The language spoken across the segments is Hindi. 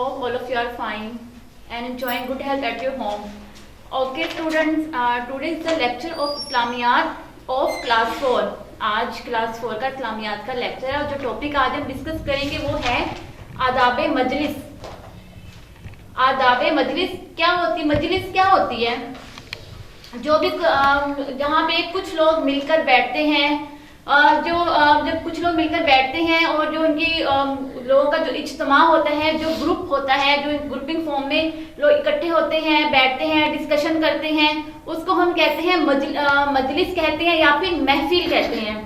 hope all of you are fine and enjoying good health at your home. Okay students, today is the lecture of Islamiyat of class 4. आज क्लास 4 का इस्लामियात का लेक्चर है और जो टॉपिक आज हम डिस्कस करेंगे वो है आदाब मजलिस। आदाब मजलिस क्या होती है? जो भी जहाँ पे कुछ लोग मिलकर बैठते हैं, जब कुछ लोग मिलकर बैठते हैं और जो उनकी लोगों का जो इज्तिमा होता है, जो ग्रुप होता है, जो ग्रुपिंग फॉर्म में लोग इकट्ठे होते हैं, बैठते हैं, डिस्कशन करते हैं, उसको हम कहते हैं मजलिस कहते हैं या फिर महफिल कहते हैं।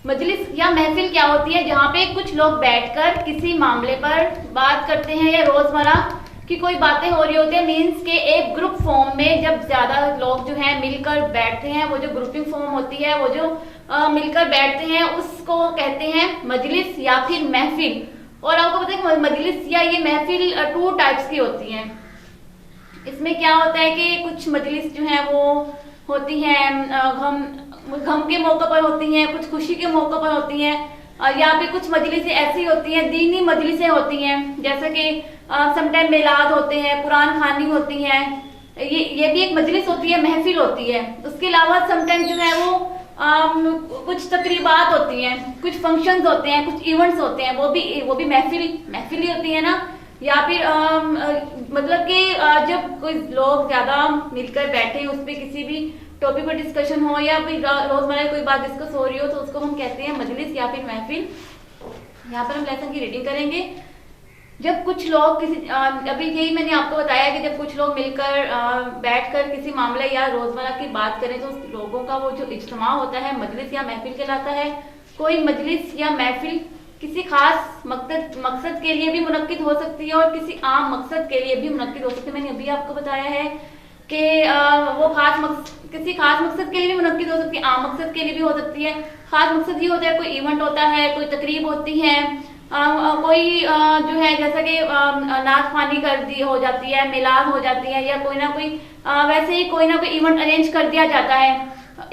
मजलिस या महफिल क्या होती है? जहाँ पे कुछ लोग बैठकर किसी मामले पर बात करते हैं या रोजमर्रा की कोई बातें हो रही होती है। मीन्स के एक ग्रुप फॉर्म में जब ज्यादा लोग जो हैं मिलकर बैठते हैं, वो जो ग्रुपिंग फॉर्म होती है, वो जो मिलकर बैठते हैं, उसको कहते हैं मजलिस या फिर महफिल। और आपको पता है मजलिस या ये महफिल 2 टाइप्स की होती हैं। इसमें क्या होता है कि कुछ मजलिस जो है वो होती हैं गम के मौके पर होती हैं, कुछ खुशी के मौके पर होती हैं, या फिर कुछ मजलिसें ऐसी होती हैं, दीनी मजलिसें होती हैं, जैसे कि समटाइम मिलाद होते हैं, कुरान खानी होती है, ये भी एक मजलिस होती है, महफिल होती है। उसके अलावा समटाइम जो है वो कुछ तकरीबात होती हैं, कुछ फंक्शंस होते हैं, कुछ इवेंट्स होते हैं, वो भी महफिल ही होती है ना। या फिर मतलब कि जब कोई लोग ज्यादा मिलकर बैठे उस पर किसी भी टॉपिक पर डिस्कशन हो या फिर रोजमर्रा कोई बात डिस्कस हो रही हो, तो उसको हम कहते हैं मजलिस या फिर महफिल। यहाँ पर हम लेसन की रीडिंग करेंगे। जब कुछ लोग अभी यही मैंने आपको बताया कि जब कुछ लोग मिलकर बैठकर किसी मामले या रोजमर्रा की बात करें तो उस लोगों का वो जो इज्तिमा होता है मजलिस या महफिल कहलाता है। कोई मजलिस या महफिल किसी खास मकसद के लिए भी मुनक्किद हो सकती है और किसी आम मकसद के लिए भी मुनक्किद हो सकती है। मैंने अभी आपको बताया है कि वो किसी खास मकसद के लिए भी मुनक्किद हो सकती है, आम मकसद के लिए भी हो सकती है। खास मकसद ये होता है कोई इवेंट होता है, कोई तकरीब होती है, कोई जो है जैसा कि नात खानी कर दी हो जाती है, मिलाद हो जाती है, या कोई ना कोई वैसे ही कोई ना कोई इवेंट अरेंज कर दिया जाता है।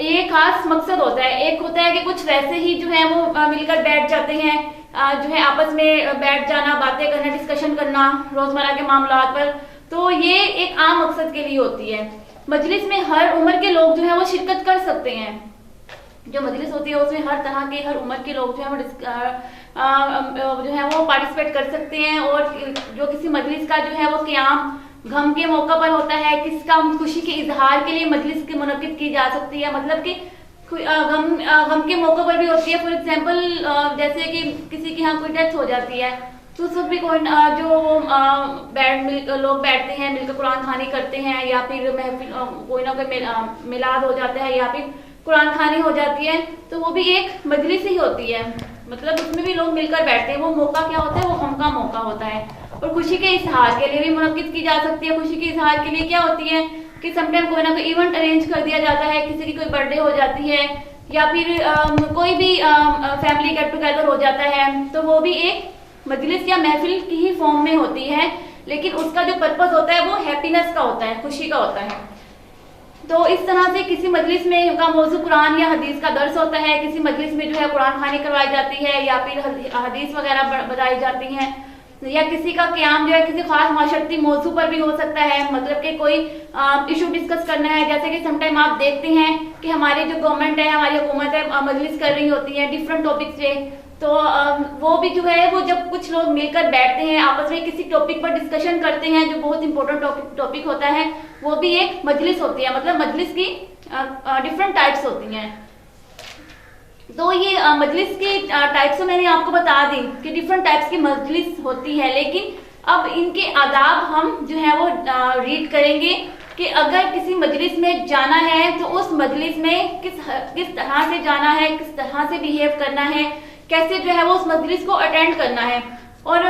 एक खास मकसद होता है। एक होता है कि कुछ वैसे ही जो है वो मिलकर बैठ जाते हैं, जो है आपस में बैठ जाना, बातें करना, डिस्कशन करना रोजमर्रा के मामलात पर, तो ये एक आम मकसद के लिए होती है। मजलिस में हर उम्र के लोग जो है वो शिरकत कर सकते हैं। जो मजलिस होती है उसमें हर तरह के, हर उम्र के लोग जो है वो पार्टिसिपेट कर सकते हैं। और जो किसी मजलिस का जो है वो क़याम गम के मौका पर होता है, किसका खुशी के इजहार के लिए मजलिस की मुनक्किद की जा सकती है। मतलब कि गम के मौके पर भी होती है। फॉर एग्जाम्पल जैसे कि किसी के यहाँ कोई डेथ हो जाती है तो उस वक्त भी कोई लोग बैठते हैं, मिलकर कुरान खानी करते हैं, या फिर महफिल कोई ना कोई मिलाद हो जाता है या फिर कुरान खानी हो जाती है, तो वो भी एक मजलिस ही होती है। मतलब उसमें भी लोग मिलकर बैठते हैं। वो मौका क्या होता है? वो गम का मौका होता है। और खुशी के इजहार के लिए भी मुनक्किद की जा सकती है। खुशी के इजहार के लिए क्या होती है कि समटाइम कोई ना कोई इवेंट अरेंज कर दिया जाता है, किसी की कोई बर्थडे हो जाती है, या फिर कोई भी फैमिली गेट टुगेदर हो जाता है, तो वो भी एक मजलिस या महफिल की ही फॉर्म में होती है। लेकिन उसका जो पर्पस होता है वो हैप्पीनेस का होता है, खुशी का होता है। तो इस तरह से किसी मजलिस में का मौजू कुरान या हदीस का दर्स होता है, किसी मजलिस में जो है कुरान खानी करवाई जाती है, या फिर हदीस वगैरह बताई जाती हैं, या किसी का क़याम जो है किसी खास माशरती मौजू पर भी हो सकता है। मतलब कि कोई इशू डिस्कस करना है, जैसे कि समटाइम आप देखते हैं कि हमारी जो गवर्नमेंट है, हमारी हुकूमत है, मजलिस कर रही होती है डिफरेंट टॉपिक्स पे, तो वो भी जो है वो जब कुछ लोग मिलकर बैठते हैं, आपस में किसी टॉपिक पर डिस्कशन करते हैं जो बहुत इंपॉर्टेंट टॉपिक होता है, वो भी एक मजलिस होती है। मतलब मजलिस की डिफरेंट टाइप्स होती हैं। तो ये मजलिस की टाइप्स मैंने आपको बता दी कि डिफरेंट टाइप्स की मजलिस होती है। लेकिन अब इनके आदाब हम जो है वो रीड करेंगे कि अगर किसी मजलिस में जाना है तो उस मजलिस में किस तरह से जाना है, किस तरह से बिहेव करना है, कैसे जो है वो उस मजलिस को अटेंड करना है। और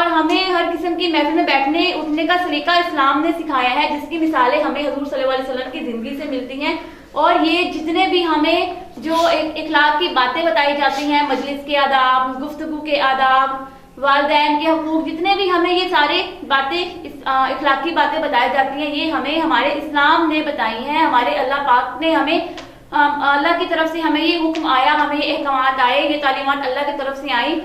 हमें हर किस्म की महफिल में बैठने उठने का सलीका इस्लाम ने सिखाया है, जिसकी मिसालें हमें हुजूर सल्लल्लाहु अलैहि वसल्लम की जिंदगी से मिलती हैं। और ये जितने भी हमें जो इखलाक की बातें बताई जाती हैं, मजलिस के आदाब, गुफ्तगू के आदाब, वालिदैन के हकूक, जितने भी हमें ये सारे बातें इखलाकी बातें बताई जाती हैं, ये हमें हमारे इस्लाम ने बताई हैं। हमारे अल्लाह पाक ने हमें अल्लाह की तरफ से हमें ये हुक्म आया, हमें ये अहकामात आए, ये तालीमात अल्लाह की तरफ से आई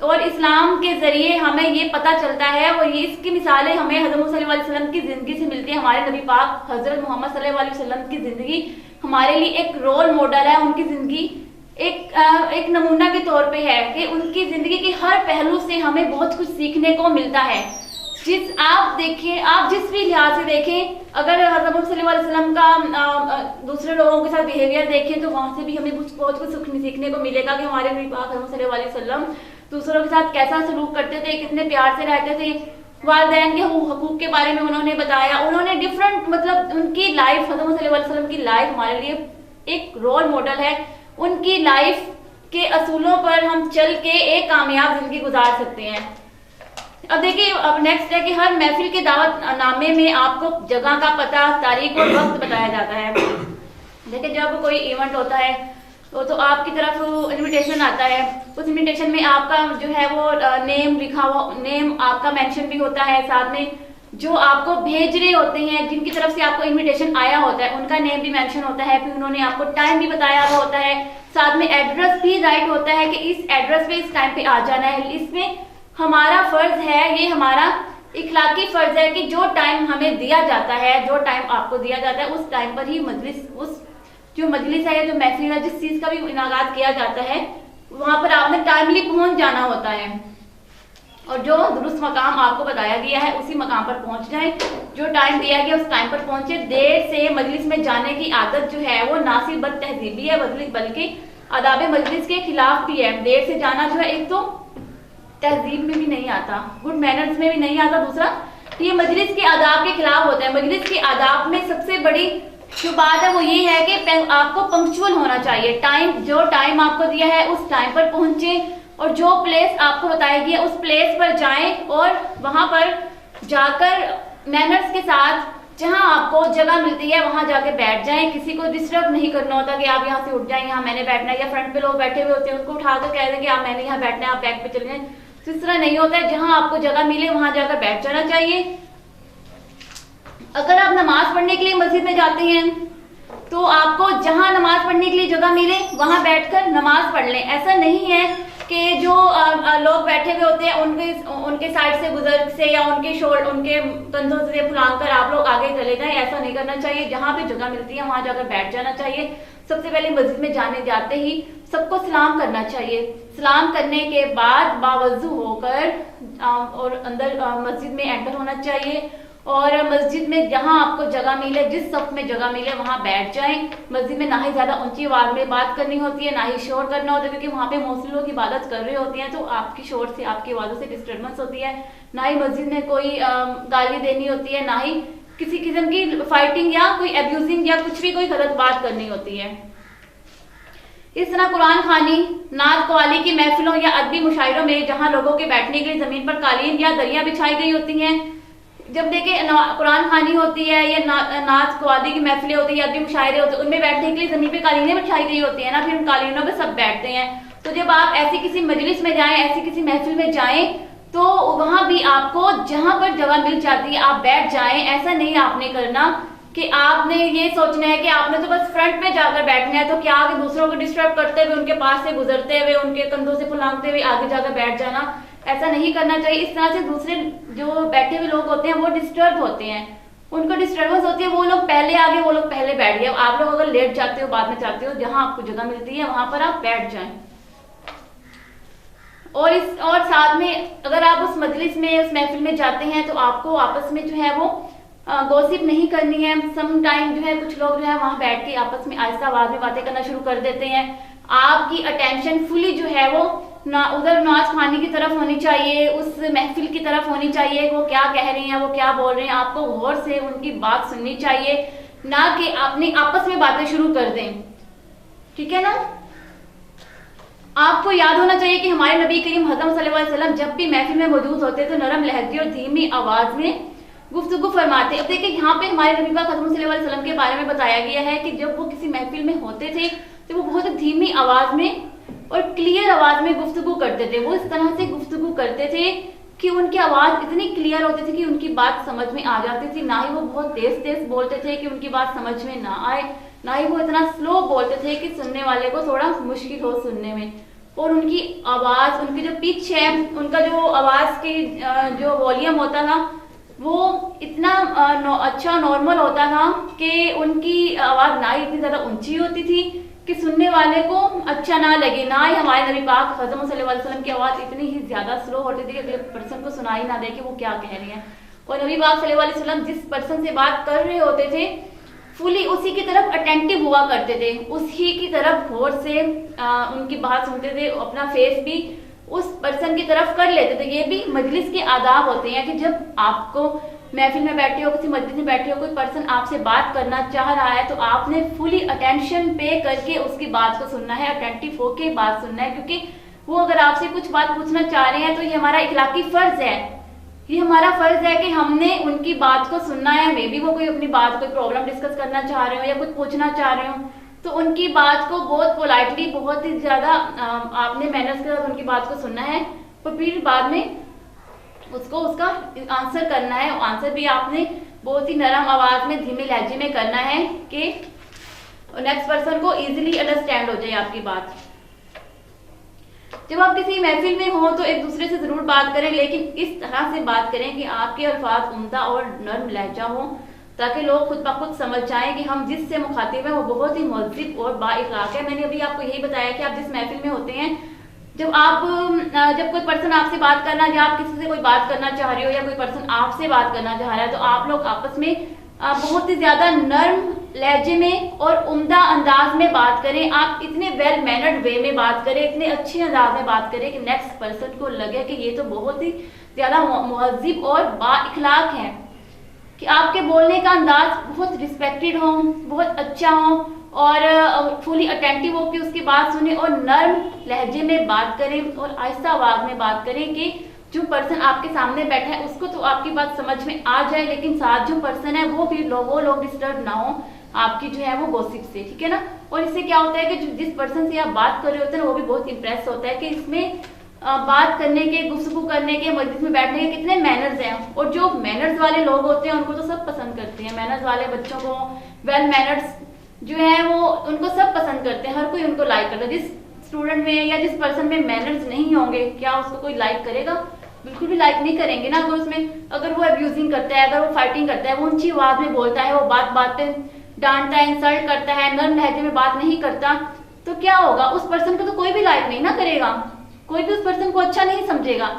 और इस्लाम के जरिए हमें ये पता चलता है, और ये इसकी मिसालें हमें हज़रत मोहम्मद सल्लल्लाहु अलैहि वसल्लम की जिंदगी से मिलती है। हमारे नबी पाक हजरत मोहम्मद सल्लल्लाहु अलैहि वसल्लम की जिंदगी हमारे लिए एक रोल मॉडल है। उनकी जिंदगी एक नमूना के तौर पे है कि उनकी जिंदगी के हर पहलू से हमें बहुत कुछ सीखने को मिलता है। आप जिस भी लिहाज से देखें, अगर हज़रत मोहम्मद सल्लल्लाहु अलैहि वसल्लम का दूसरे लोगों के साथ बिहेवियर देखें तो वहां से भी हमें बहुत कुछ सीखने को मिलेगा कि हमारे नबी पाक हज़रत सल्लल्लाहु अलैहि वसल्लम दूसरों के साथ कैसा सलूक करते थे, कितने प्यार से रहते थे। वालिदैन के हुकूक के बारे में उन्होंने बताया। उन्होंने डिफरेंट मतलब उनकी लाइफ, हज़रत मोहम्मद सल्लल्लाहु अलैहि वसल्लम की लाइफ हमारे लिए एक रोल मॉडल है। उनकी लाइफ के असूलों पर हम चल के एक कामयाब जिंदगी गुजार सकते हैं। अब देखिए, अब नेक्स्ट है कि हर महफिल के दावत नामे में आपको जगह का पता, तारीख और वक्त बताया जाता है। देखिए, जब कोई इवेंट होता है तो आपकी तरफ इनविटेशन आता है। उस इनविटेशन में आपका जो है वो नेम लिखा हुआ, नेम आपका मेंशन भी होता है। साथ में जो आपको भेज रहे होते हैं, जिनकी तरफ से आपको इनविटेशन आया होता है, उनका नेम भी मेंशन होता है। फिर उन्होंने आपको टाइम भी बताया हुआ होता है। साथ में एड्रेस भी राइट होता है कि इस एड्रेस पे इस टाइम पे आ जाना है। इसमें हमारा फर्ज है, ये हमारा इखलाकी फर्ज है कि जो टाइम हमें दिया जाता है, जो टाइम आपको दिया जाता है, उस टाइम पर ही मजलिस, उस जो मजलिस है या जो महफिल है, जिस चीज का भी इनाकात किया जाता है, वहां पर आपने टाइमली पहुंच जाना होता है। और जो दुरुस्त मकाम आपको बताया गया है उसी मकाम पर पहुंच जाएं। जो टाइम दिया गया उस टाइम पर पहुंचे। देर से मजलिस में जाने की आदत जो है वो ना सिर्फ बदतहजीबी है बल्कि आदाब मजलिस के खिलाफ भी है। देर से जाना जो है एक तो तहजीब में भी नहीं आता, गुड मैनर्स में भी नहीं आता। दूसरा, ये मजलिस के आदाब के खिलाफ होता है। मजलिस के आदाब में सबसे बड़ी जो बात है वो ये है कि आपको पंक्चुअल होना चाहिए। जो टाइम आपको दिया है उस टाइम पर पहुंचे, और जो प्लेस आपको बताई गई है उस प्लेस पर जाएं और वहां पर जाकर मैनर्स के साथ जहां आपको जगह मिलती है वहां जाके बैठ जाएं। किसी को डिस्टर्ब नहीं करना होता कि आप यहाँ से उठ जाएं, यहाँ मैंने बैठना है, या फ्रंट पे लोग बैठे हुए होते हैं उनको उठाकर कह दें कि आप मैंने यहाँ बैठना है, आप बैक पे चले जाएं। तो इस तरह नहीं होता है। जहां आपको जगह मिले वहां जाकर बैठ जाना चाहिए। अगर आप नमाज पढ़ने के लिए मस्जिद में जाते हैं तो आपको जहां नमाज पढ़ने के लिए जगह मिले वहां बैठकर नमाज पढ़ लें। ऐसा नहीं है कि जो लोग बैठे हुए होते हैं उनके साइड से गुजर से या उनके कंधों से फुलांग कर आप लोग आगे चले जाएं। ऐसा नहीं करना चाहिए। जहां पे जगह मिलती है वहां जाकर बैठ जाना चाहिए। सबसे पहले मस्जिद में जाने जाते ही सबको सलाम करना चाहिए। सलाम करने के बाद बावजू होकर और अंदर मस्जिद में एंटर होना चाहिए। और मस्जिद में जहां आपको जगह मिले, जिस सफ में जगह मिले वहां बैठ जाएं। मस्जिद में ना ही ज्यादा ऊंची आवाज में बात करनी होती है, ना ही शोर करना होता है, क्योंकि वहां पे मोस्टली लोग इबादत कर रहे होते हैं तो आपकी शोर से, आपकी आवाजों से डिस्टर्बेंस होती है। ना ही मस्जिद में कोई गाली देनी होती है, ना ही किसी किस्म की फाइटिंग या कोई एब्यूजिंग या कुछ भी कोई गलत बात करनी होती है। इस तरह कुरान खानी, नात कवाली की महफिलों या अदबी मुशायरों में जहां लोगों के बैठने के लिए जमीन पर कालीन या दरिया बिछाई गई होती हैं, जब देखे कुरान खानी होती है या नात कवाली की महफिलें होती है, अदबी मुशायरे होते हैं, उनमें बैठने के लिए जमीन पे कालीनें बिछाई गई होती है ना, फिर उन कालीनों पे सब बैठते हैं। तो जब आप ऐसी किसी मजलिस में जाएं, ऐसी किसी महफिल में जाएं, तो वहां भी आपको जहां पर जगह मिल जाती है आप बैठ जाएं। ऐसा नहीं आपने करना कि आपने ये सोचना है कि आपने तो बस फ्रंट में जाकर बैठना है, तो क्या आगे दूसरों को डिस्टर्ब करते हुए, उनके पास से गुजरते हुए, उनके कंधों से फुलांगते हुए आगे जाकर बैठ जाना, ऐसा नहीं करना चाहिए। इस तरह से दूसरे जो बैठे हुए लोग होते हैं वो डिस्टर्ब होते हैं, उनको डिस्टर्बेंस होती है। वो लोग पहले आगे, वो लोग पहले बैठ गए। आप लोग अगर लेट जाते हो, बाद में जाते हो, जहां आपको जगह मिलती है वहां पर आप बैठ जाएं। और साथ में अगर आप उस मजलिस में, उस महफिल में जाते हैं तो आपको आपस में जो है वो गॉसिप नहीं करनी है। सम टाइम जो है कुछ लोग जो है वहां बैठ के आपस में आहिस्ता आवाज में बातें करना शुरू कर देते हैं। आपकी अटेंशन फुली जो है वो उधर नमाज खाने की तरफ होनी चाहिए, उस महफिल की तरफ होनी चाहिए। वो क्या कह रही हैं, वो क्या बोल रहे हैं, आपको गौर से उनकी बात सुननी चाहिए, ना कि अपनी आपस में बातें शुरू कर दें। ठीक है ना। आपको याद होना चाहिए कि हमारे नबी करीम हज़रत सल्लल्लाहु अलैहि वसल्लम जब भी महफिल में मौजूद होते तो नरम लहजे और धीमी आवाज में गुफ्तगू फरमाते। अब देखिए यहाँ पे हमारे नबी पाक हज़रत सल्लल्लाहु अलैहि वसल्लम के बारे में बताया गया है कि जब वो किसी महफिल में होते थे तो वो बहुत धीमी आवाज में और क्लियर आवाज में गुफ्तगू करते थे। वो इस तरह से गुफ्तगू करते थे कि उनकी आवाज इतनी क्लियर होती थी कि उनकी बात समझ में आ जाती थी। ना ही वो बहुत तेज तेज बोलते थे कि उनकी बात समझ में ना आए, ना ही वो इतना स्लो बोलते थे कि सुनने वाले को थोड़ा मुश्किल हो सुनने में। और उनकी आवाज़, उनकी जो पिच है, उनका जो आवाज़ की जो वॉल्यूम होता था वो इतना अच्छा नॉर्मल होता था कि उनकी आवाज़ ना ही इतनी ज़्यादा ऊंची होती थी कि सुनने वाले को अच्छा ना लगे, ना ही हमारे नबी पाक हज़रत सल्लल्लाहु अलैहि वसल्लम की आवाज़ इतनी ही ज़्यादा स्लो होती थी कि अगले पर्सन को सुनाई ना दे कि वो क्या कह रहे हैं। और नबी पाक सल्लल्लाहु अलैहि वसल्लम जिस पर्सन से बात कर रहे होते थे फुली उसी की तरफ अटेंटिव हुआ करते थे, उसी की तरफ गौर से उनकी बात सुनते थे, अपना फेस भी उस पर्सन की तरफ कर लेते थे। ये भी मजलिस के आदाब होते हैं कि जब आपको महफिल में बैठे हो, किसी मस्जिद में बैठे हो, कोई पर्सन आपसे बात करना चाह रहा है तो आपने फुली अटेंशन पे करके उसकी बात को सुनना है, अटेंटिव होके बात सुनना है, क्योंकि वो अगर आपसे कुछ बात पूछना चाह रहे हैं तो ये हमारा इखलाकी फर्ज है, ये हमारा फर्ज है कि हमने उनकी बात को सुनना है। मे बी वो कोई अपनी बात, कोई प्रॉब्लम डिस्कस करना चाह रहे हो या कुछ पूछना चाह रहे हो, तो उनकी बात को बहुत पोलाइटली, बहुत ही ज्यादा आपने मैनर्स के साथ उनकी बात को सुनना है और फिर बाद में उसको उसका आंसर करना है। आंसर भी आपने बहुत ही नरम आवाज में, धीमे लहजे में करना है कि नेक्स्ट पर्सन को इजीली अंडरस्टैंड हो जाए आपकी बात। जब आप किसी महफिल में हो तो एक दूसरे से जरूर बात करें, लेकिन इस तरह से बात करें कि आपके अल्फाज उम्दा और नर्म लहजा हो, ताकि लोग खुद ब खुद समझ जाएं कि हम जिससे मुखातिब हैं वो बहुत ही मुहज़्ज़िब और बाइखलाक है। मैंने अभी आपको यही बताया कि आप जिस महफिल में होते हैं, जब कोई पर्सन आपसे बात करना, या आप किसी से कोई बात करना चाह रहे हो या कोई पर्सन आपसे बात करना चाह रहा है, तो आप लोग आपस में बहुत ही ज्यादा नर्म लहजे में और उम्दा अंदाज में बात करें। आप इतने वेल मैनर्ड वे में बात करें, इतने अच्छे अंदाज में बात करें कि नेक्स्ट पर्सन को लगे कि ये तो बहुत ही ज्यादा मुहज़्ज़िब और बाइखलाक है, कि आपके बोलने का अंदाज बहुत रिस्पेक्टेड हो, बहुत अच्छा हो और फुली अटेंटिव हो कि उसकी बात सुने और नर्म लहजे में बात करें और आहिस्ता आवाज में बात करें कि जो पर्सन आपके सामने बैठा है उसको तो आपकी बात समझ में आ जाए, लेकिन साथ जो पर्सन है वो लोग डिस्टर्ब ना हो आपकी जो है वो गॉसिप से, ठीक है ना। और इससे क्या होता है कि जिस पर्सन से आप बात कर रहे होते हैं वो भी बहुत इंप्रेस होता है कि इसमें बात करने के, गुफ्तगू करने के, मस्जिद में बैठने के कितने मैनर्स हैं। और जो मैनर्स वाले लोग होते हैं उनको तो सब पसंद करते हैं, मैनर्स वाले बच्चों को, वेल मैनर्स जो है वो उनको सब पसंद करते हैं, हर कोई उनको लाइक करता है। जिस स्टूडेंट में या जिस पर्सन में मैनर्स नहीं होंगे, क्या उसको कोई लाइक करेगा? बिल्कुल भी लाइक नहीं करेंगे ना। अगर वो अब्यूजिंग करता है, अगर वो फाइटिंग करता है, वो ऊंची आवाज में बोलता है, वो बात बात पे डांटता है, इंसल्ट करता है, नर्म लहजे में बात नहीं करता, तो क्या होगा? उस पर्सन को तो कोई भी लाइक नहीं ना करेगा, कोई भी उस पर्सन को अच्छा नहीं समझेगा।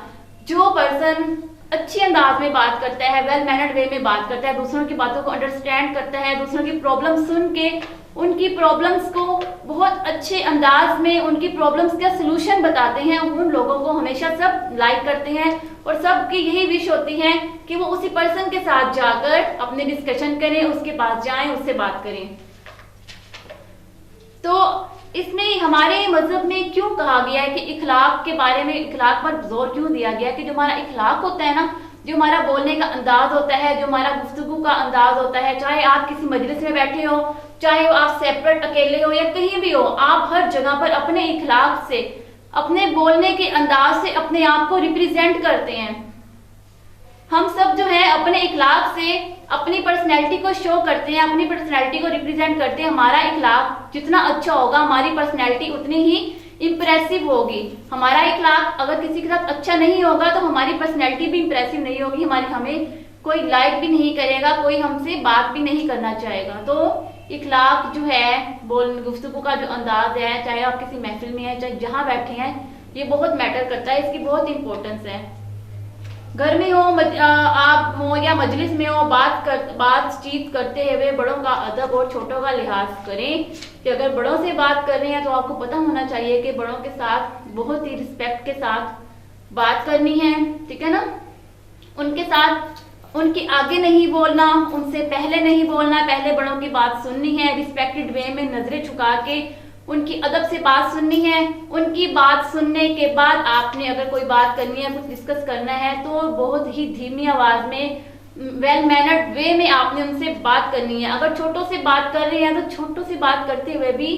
जो पर्सन अच्छे अंदाज में बात करता है, वेल मैनर्ड वे में बात करता है, दूसरों की बातों को अंडरस्टैंड करता है, दूसरों की प्रॉब्लम सुन के उनकी प्रॉब्लम्स को बहुत अच्छे अंदाज में उनकी प्रॉब्लम्स का सलूशन बताते हैं, उन लोगों को हमेशा सब लाइक करते हैं और सबकी यही विश होती है कि वो उसी पर्सन के साथ जाकर अपने डिस्कशन करें, उसके पास जाएं, उससे बात करें। तो इसमें हमारे मजहब में क्यों कहा गया है कि इखलाक के बारे में, इखलाक पर जोर क्यों दिया गया कि जो हमारा इखलाक होता है ना, जो हमारा बोलने का अंदाज होता है, जो हमारा गुफ्तगू का अंदाज होता है, चाहे आप किसी मजलिस में बैठे हो, चाहे आप सेपरेट अकेले हो या कहीं भी हो, आप हर जगह पर अपने इखलाक से, अपने बोलने के अंदाज से अपने आप को रिप्रेजेंट करते हैं। हम सब जो है अपने इखलाक से अपनी पर्सनैलिटी को शो करते हैं, अपनी पर्सनैलिटी को रिप्रेजेंट करते हैं। हमारा इखलाक जितना अच्छा होगा, हमारी पर्सनैलिटी उतनी ही इंप्रेसिव होगी। हमारा इखलाक अगर किसी के साथ अच्छा नहीं होगा तो हमारी पर्सनैलिटी भी इंप्रेसिव नहीं होगी, हमें कोई लाइक भी नहीं करेगा, कोई हमसे बात भी नहीं करना चाहेगा। तो इखलाक जो है, गुफ्तगू का जो अंदाज है, चाहे आप किसी महफिल में हैं, चाहे जहां बैठे हैं, ये बहुत मैटर करता है, इसकी बहुत इंपॉर्टेंस है। घर में हो, आप हो या मजलिस में हो, बातचीत करते हुए बड़ों का अदब और छोटों का लिहाज करें। कि अगर बड़ों से बात कर रहे हैं तो आपको पता होना चाहिए कि बड़ों के साथ बहुत ही रिस्पेक्ट के साथ बात करनी है, ठीक है ना। उनके साथ, उनके आगे नहीं बोलना, उनसे पहले नहीं बोलना, पहले बड़ों की बात सुननी है, रिस्पेक्टेड वे में नजरें झुका के उनकी अदब से बात सुननी है। उनकी बात सुनने के बाद आपने अगर कोई बात करनी है, कुछ डिस्कस करना है, तो बहुत ही धीमी आवाज में, वेल मैनर्ड वे में आपने उनसे बात करनी है। अगर छोटों से बात कर रहे हैं तो छोटों से बात करते हुए भी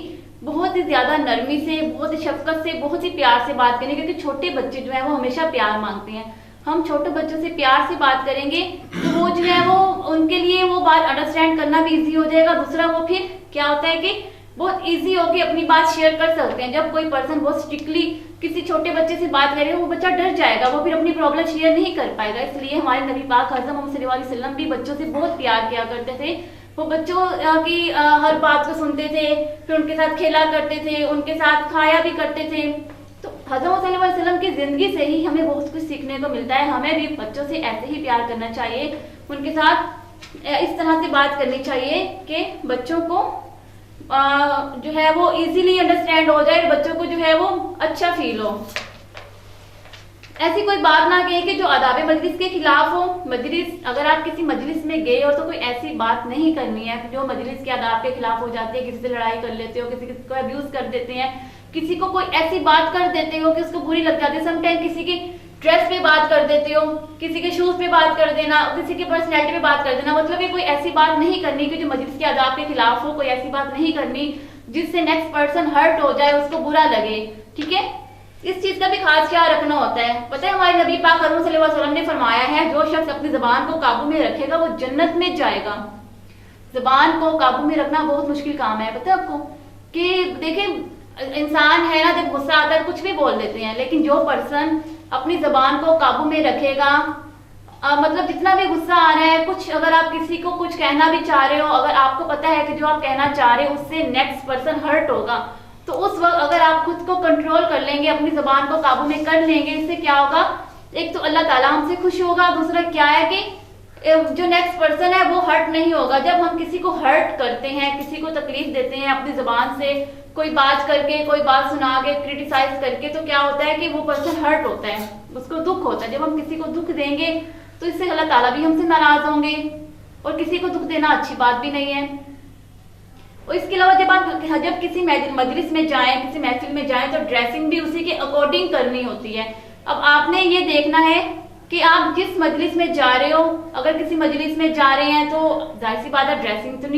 बहुत ही ज्यादा नरमी से, बहुत ही शफकत से, बहुत ही प्यार से बात करें, क्योंकि छोटे बच्चे जो है वो हमेशा प्यार मांगते हैं। हम छोटे बच्चों से प्यार से बात करेंगे तो वो जो है वो उनके लिए वो बात अंडरस्टैंड करना भी इजी हो जाएगा। दूसरा, वो फिर क्या होता है कि बहुत इजी होके अपनी बात शेयर कर सकते हैं। जब कोई पर्सन बहुत स्ट्रिक्टली किसी छोटे बच्चे से बात करे, वो बच्चा डर जाएगा, वो फिर अपनी प्रॉब्लम शेयर नहीं कर पाएगा। इसलिए हमारे नबी पाक हज़रत मोहम्मद सल्लल्लाहु अलैहि वसल्लम भी बच्चों से बहुत प्यार किया करते थे। वो बच्चों की हर बात को सुनते थे, फिर उनके साथ खेला करते थे, उनके साथ खाया भी करते थे। तो हज़रत मोहम्मद सल्लल्लाहु अलैहि वसल्लम की जिंदगी से ही हमें बहुत कुछ सीखने को मिलता है। हमें भी बच्चों से ऐसे ही प्यार करना चाहिए, उनके साथ इस तरह से बात करनी चाहिए कि बच्चों को जो है वो इजीली अंडरस्टैंड हो जाए, बच्चों को जो है वो अच्छा फील हो। ऐसी कोई बात ना कहें कि जो आदाब मजलिस के खिलाफ हो। मजलिस, अगर आप किसी मजलिस में गए हो तो कोई ऐसी बात नहीं करनी है जो मजलिस के आदाब के खिलाफ हो जाती है। किसी से लड़ाई कर लेते हो, किसी को अब्यूज कर देते हैं, किसी को कोई ऐसी बात कर देते हो कि उसको बुरी लग जाती है। समटाइम किसी की ड्रेस पे बात कर देते हो, किसी के शूज पे बात कर देना, किसी की पर्सनैलिटी पे बात कर देना। मतलब ये कोई ऐसी बात नहीं करनी कि जो मजलिस के आदाब के खिलाफ हो। कोई ऐसी बात नहीं करनी जिससे नेक्स्ट पर्सन हर्ट हो जाए, उसको बुरा लगे। ठीक है, इस चीज का भी खास ख्याल रखना होता है। पता है हमारे नबी पाक हज़रत सल्लल्लाहु अलैहि वसल्लम ने फरमाया है, जो शख्स अपनी जुबान को काबू में रखेगा वो जन्नत में जाएगा। जुबान को काबू में रखना बहुत मुश्किल काम है। पता है आपको कि देखिए इंसान है ना, जब गुस्सा आता है कुछ भी बोल देते हैं, लेकिन जो पर्सन अपनी जबान को काबू में रखेगा, मतलब जितना भी गुस्सा आ रहा है, कुछ अगर आप किसी को कुछ कहना भी चाह रहे हो, अगर आपको पता है कि जो आप कहना चाह रहे हो उससे नेक्स्ट पर्सन हर्ट होगा, तो उस वक्त अगर आप खुद को कंट्रोल कर लेंगे, अपनी जबान को काबू में कर लेंगे, इससे क्या होगा, एक तो अल्लाह ताला हमसे खुश होगा, दूसरा क्या है कि जो नेक्स्ट पर्सन है वो हर्ट नहीं होगा। जब हम किसी को हर्ट करते हैं, किसी को तकलीफ देते हैं अपनी जुबान से, कोई बात करके, कोई बात सुना के, क्रिटिसाइज करके, तो क्या होता है कि वो पर्सन हर्ट होता है, उसको दुख होता है। जब हम किसी को दुख देंगे तो इससे अल्लाह ताला भी हमसे नाराज होंगे, और किसी को दुख देना अच्छी बात भी नहीं है। और इसके अलावा जब किसी मजलिस में जाएं, किसी महफिल में जाएं, तो ड्रेसिंग भी उसी के अकॉर्डिंग करनी होती है। अब आपने ये देखना है कि आप जिस मजलिस में जा रहे हो, अगर किसी मजलिस में जा रहे हैं तो जाहिर सी बात है ड्रेसिंग तो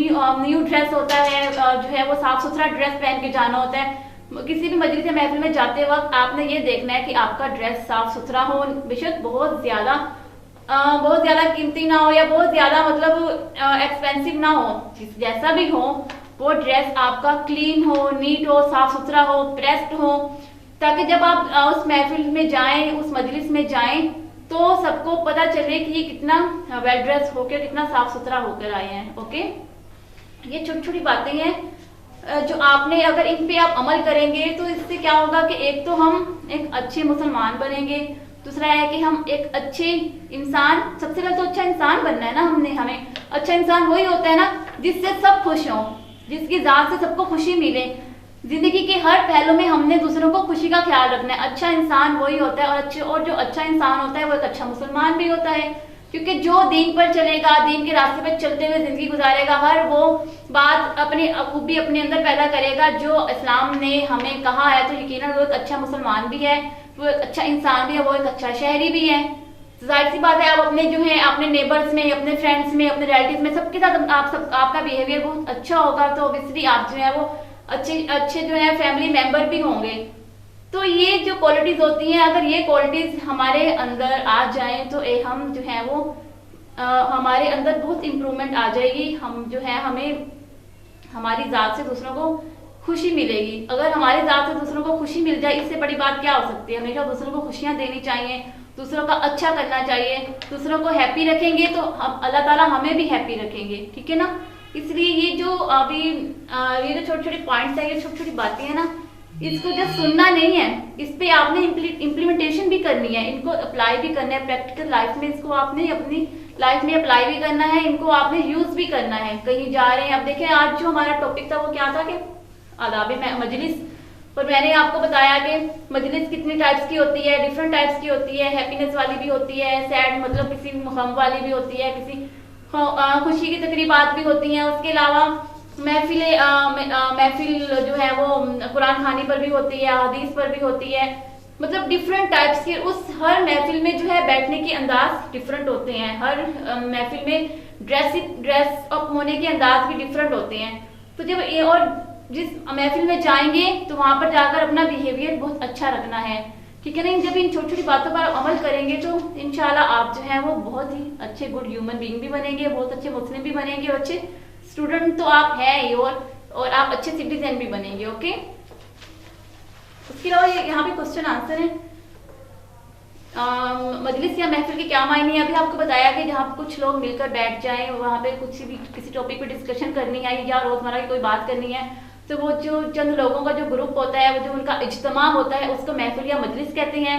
न्यू ड्रेस होता है, जो है वो साफ सुथरा ड्रेस पहन के जाना होता है। किसी भी मजलिस या महफिल में जाते वक्त आपने ये देखना है कि आपका ड्रेस साफ सुथरा हो, बेशक बहुत ज्यादा कीमती ना हो या बहुत ज्यादा मतलब एक्सपेंसिव ना हो, जैसा भी हो वो ड्रेस आपका क्लीन हो, नीट हो, साफ सुथरा हो, प्रेस्ड हो, ताकि जब आप उस महफिल में जाएं, उस मजलिस में जाएं, तो सबको पता चले कि ये कितना वेल ड्रेस होकर, कितना साफ सुथरा होकर आए हैं। ओके, ये छोटी छोटी बातें हैं जो आपने, अगर इन पे आप अमल करेंगे तो इससे क्या होगा कि एक तो हम एक अच्छे मुसलमान बनेंगे, दूसरा है कि हम एक अच्छे इंसान, सबसे पहले तो अच्छा इंसान बनना है ना, हमें अच्छा इंसान वही होता है ना जिससे सब खुश हों, जिसकी जात से सबको खुशी मिले। जिंदगी के हर पहलू में हमने दूसरों को खुशी का ख्याल रखना है। अच्छा इंसान वही होता है, और जो अच्छा इंसान होता है वो एक अच्छा मुसलमान भी होता है, क्योंकि जो दीन पर चलेगा, दीन के रास्ते पर चलते हुए जिंदगी गुजारेगा, हर वो बात अपनी खूबी अपने अंदर पैदा करेगा जो इस्लाम ने हमें कहा है, तो यकीनन वो एक अच्छा मुसलमान भी है, वो एक अच्छा इंसान भी है, वो एक अच्छा शहरी भी है। जाहिर सी बात है आप अपने जो है अपने नेबर्स में, अपने फ्रेंड्स में, अपने रिलेटिव में, सबके साथ आपका बिहेवियर बहुत अच्छा होगा, तो ऑब्वियसली आप जो है वो अच्छे जो है फैमिली मेंबर भी होंगे। तो ये जो क्वालिटीज होती हैं, अगर ये क्वालिटीज हमारे अंदर आ जाएं तो हम जो है वो हमारे अंदर बहुत इम्प्रूवमेंट आ जाएगी। हम जो है हमें हमारी जात से दूसरों को खुशी मिलेगी। अगर हमारी जात से दूसरों को खुशी मिल जाए, इससे बड़ी बात क्या हो सकती है। हमेशा दूसरों को खुशियां देनी चाहिए, दूसरों का अच्छा करना चाहिए, दूसरों को हैप्पी रखेंगे तो हम अल्लाह ताला हमें भी हैप्पी रखेंगे। ठीक है ना, इसलिए ये जो अभी ये जो छोटे छोटे पॉइंट्स है, ये छोटी छोटी बातें हैं ना, इसको जस्ट सुनना नहीं है, इस पे आपने इम्प्लीमेंटेशन भी करनी है, इनको अप्लाई भी करना है प्रैक्टिकल लाइफ में, इसको आपने अपनी लाइफ में अप्लाई भी करना है, इनको आपने यूज भी करना है। कहीं जा रहे हैं, अब देखें आज जो हमारा टॉपिक था वो क्या था कि आदाब मजलिस, और मैंने आपको बताया कि मजलिस कितनी टाइप्स की होती है, डिफरेंट टाइप्स की होती है, हैप्पीनेस वाली भी होती है, सैड मतलब किसी गम वाली भी होती है, किसी खुशी की तकरीबात भी होती हैं। उसके अलावा महफिल जो है वो कुरान खानी पर भी होती है, हदीस पर भी होती है, मतलब डिफरेंट टाइप्स की। उस हर महफिल में जो है बैठने के अंदाज डिफरेंट होते हैं, हर महफिल में ड्रेस अप होने के अंदाज भी डिफरेंट होते हैं। तो जब ये, और जिस महफिल में जाएंगे तो वहां पर जाकर अपना बिहेवियर बहुत अच्छा रखना है। ठीक है ना, जब इन छोटी छोटी बातों पर अमल करेंगे तो इंशाल्लाह आप जो है वो बहुत ही अच्छे गुड ह्यूमन बीइंग भी बनेंगे, बहुत अच्छे मुस्लिम भी बनेंगे, और अच्छे स्टूडेंट तो आप हैं ही, और और आप अच्छे सिटीजन भी बनेंगे। ओके, उसके अलावा यहाँ पे क्वेश्चन आंसर है। मजलिस या महफिल के क्या मायने हैं, अभी आपको बताया कि जहाँ पे कुछ लोग मिलकर बैठ जाएं, वहाँ पे कुछ भी किसी टॉपिक पे डिस्कशन करनी है या रोजमर्रा की कोई बात करनी है, तो वो जो चंद लोगों का जो ग्रुप होता है, वो जो उनका इज्तिमा होता है, उसको महफिल या मजलिस कहते हैं।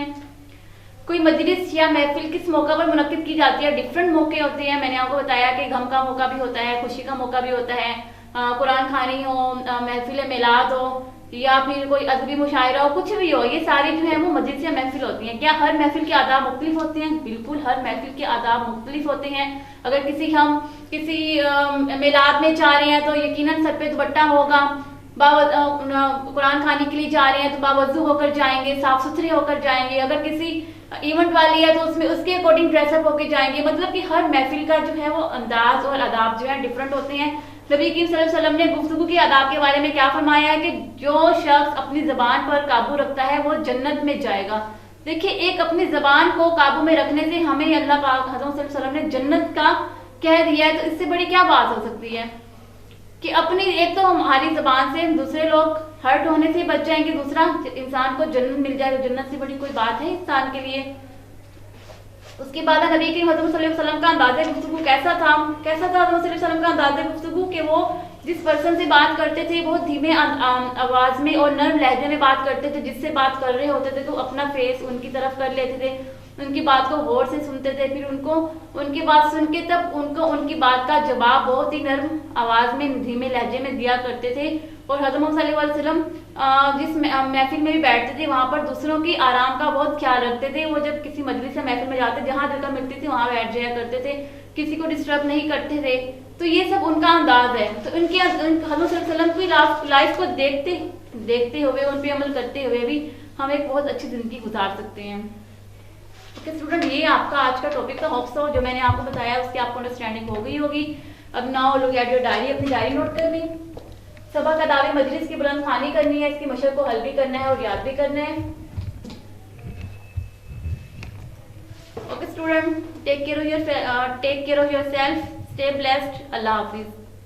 कोई मजलिस या महफिल किस मौका पर मुनक्किद की जाती है, डिफरेंट मौके होते हैं। मैंने आपको बताया कि गम का मौका भी होता है, खुशी का मौका भी होता है, कुरान खानी हो, महफिल मिलाद हो, या फिर कोई अदबी मुशायरा हो, कुछ भी हो, ये सारी जो है वो मजलिस या महफिल होती हैं। क्या हर महफिल के आदाब मुख्तलिफ होते हैं? बिल्कुल, हर महफिल के आदाब मुख्तलिफ होते हैं। अगर हम किसी मिलाद में जा रहे हैं तो यकीनन सर पे दुपट्टा होगा, कुरान खाने के लिए जा रहे हैं तो बावजू होकर जाएंगे, साफ सुथरे होकर जाएंगे। अगर किसी इवेंट वाली है तो उसमें उसके अकॉर्डिंग ड्रेसअप होकर जाएंगे। मतलब कि हर महफिल का जो है वो अंदाज और आदाब जो है डिफरेंट होते हैं। नबी करीम सल्लल्लाहु अलैहि वसल्लम ने गुफ्तगू के आदाब के बारे में क्या फरमाया है कि जो शख्स अपनी जबान पर काबू रखता है वो जन्नत में जाएगा। देखिए, एक अपनी जबान को काबू में रखने से हमें अल्लाह पाक हज़रत सल्लल्लाहु अलैहि वसल्लम ने जन्नत का कह दिया है, तो इससे बड़ी क्या बात हो सकती है कि अपनी, एक तो हमारी जबान से दूसरे लोग हर्ट होने से बच जाएंगे, दूसरा इंसान को जन्नत मिल जाए, तो जन्नत से बड़ी कोई बात है इंसान के लिए। उसके बाद नबी करीम सल्लल्लाहु अलैहि वसल्लम का अंदाज़े गुफ्तगू कैसा था हज़रत सल्लल्लाहु अलैहि वसल्लम का अंदाज़े गुफ्तगू कि वो जिस पर्सन से बात करते थे बहुत धीमे आवाज में और नर्म लहजे में बात करते थे। जिससे बात कर रहे होते थे तो अपना फेस उनकी तरफ कर लेते थे, उनकी बात को गौर से सुनते थे, फिर उनको उनकी बात सुन के तब उनको उनकी बात का जवाब बहुत ही नर्म आवाज में धीमे लहजे में दिया करते थे। और हज़रत मोहम्मद सल्लल्लाहु अलैहि वसल्लम जिस महफिल में भी बैठते थे वहां पर दूसरों की आराम का बहुत ख्याल रखते थे। वो जब किसी मजलिस या महफिल में जाते, जहां जगह मिलती थी वहां बैठ जाया करते थे, किसी को डिस्टर्ब नहीं करते थे। तो ये सब उनका अंदाज है। तो उनके हज़रत सल्लल्लाहु अलैहि वसल्लम की लाइफ को देखते हुए, उन पे अमल करते हुए भी हम एक बहुत अच्छी जिंदगी गुजार सकते हैं। ओके स्टूडेंट, ये आपका आज का टॉपिक था। होप्स सो जो मैंने आपको बताया उसकी आपको अंडरस्टैंडिंग हो गई होगी। अब now look at your diary, अपनी डायरी नोट कर लें। सबक अदाब मजलिस की बुलंद खानी करनी है, इसकी मशक को हल भी करना है और याद भी करना है। Okay student, take care of yourself, stay blessed, अल्लाह हाफिज।